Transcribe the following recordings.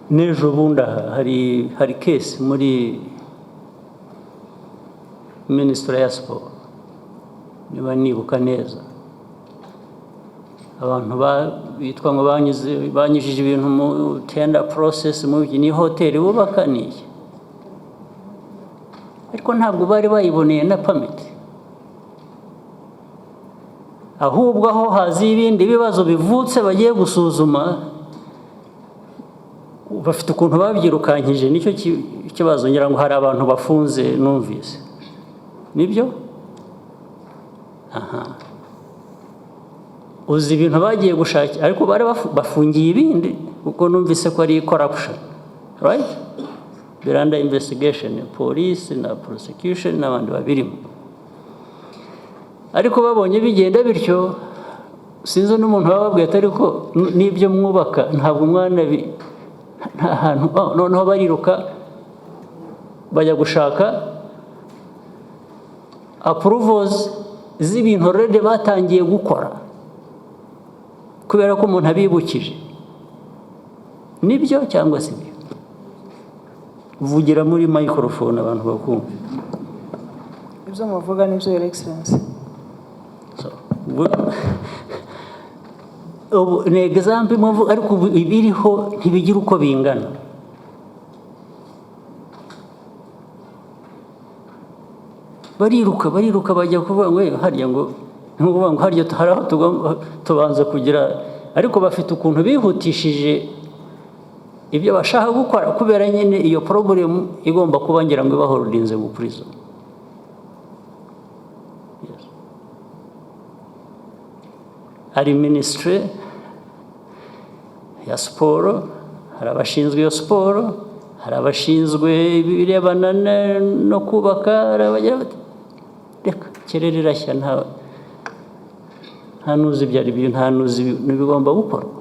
n'ejo bundi aha hari kesi muri minisitiri ya siporo niba nibuka neza, abantu bitwa ngo banyujije ibintu mu tender process ni hoteli bubaka niye, ariko ntabwo bari bayiboneye na permit, ahubwo aho hazi ibindi bibazo bivutse bagiye gusuzuma bafite ukuntu babyirukankije. Nicyo kibazo, ngira ngo hari abantu bafunze numvise, nibyo. Aha, uzi ibintu bagiye gushakira, ariko bari bafungiye ibindi kuko numvise ko ari corruption, right? Biranda investigation, police na prosecution n'abandi babirimo, ariko babonye bigenda bityo, sinzi n'umuntu wababwiye ariko n'ibyo mwubaka ntabwo umwana nta hantu. Noneho bariruka bajya gushaka approvals z'ibintu already batangiye gukora kubera ko umuntu abibukije. Nibyo cyangwa si byo? Vugira muri microphone abantu bakumva. Ibyo muvuga nibyo, Your Excellency. Ni example ariko ibiriho ntibigira uko bingana. Bariruka bajya kuvuga ngo harya ngo harya hari aho tubanza kugira, ariko bafite ukuntu bihutishije ibyo bashaka gukora kubera nyine iyo problem igomba kuba ngira ngo ibahorodinze mu prison. Hari ministry ya siporo, hari abashinzwe iyo siporo, hari abashinzwe ibirebana no kubaka, reka kerere irashya nta nuzi ibyo ari byo, nta nuzi n'ibigomba gukorwa.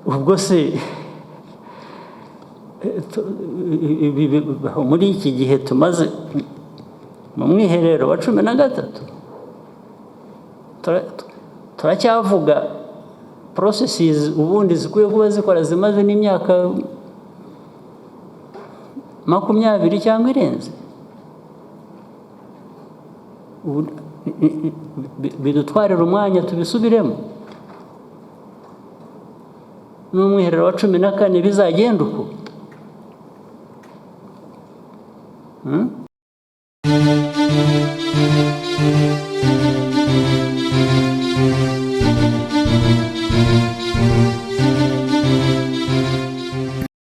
Ubwo se muri iki gihe tumaze mu mwiherero wa 13 turacyavuga processes ubundi zikwiye kuba zikora zimaze n'imyaka 20 cyangwa irenze. Bidutwarira umwanya tubisubiremo. N'umwiherero wa 14 bizagenda uko.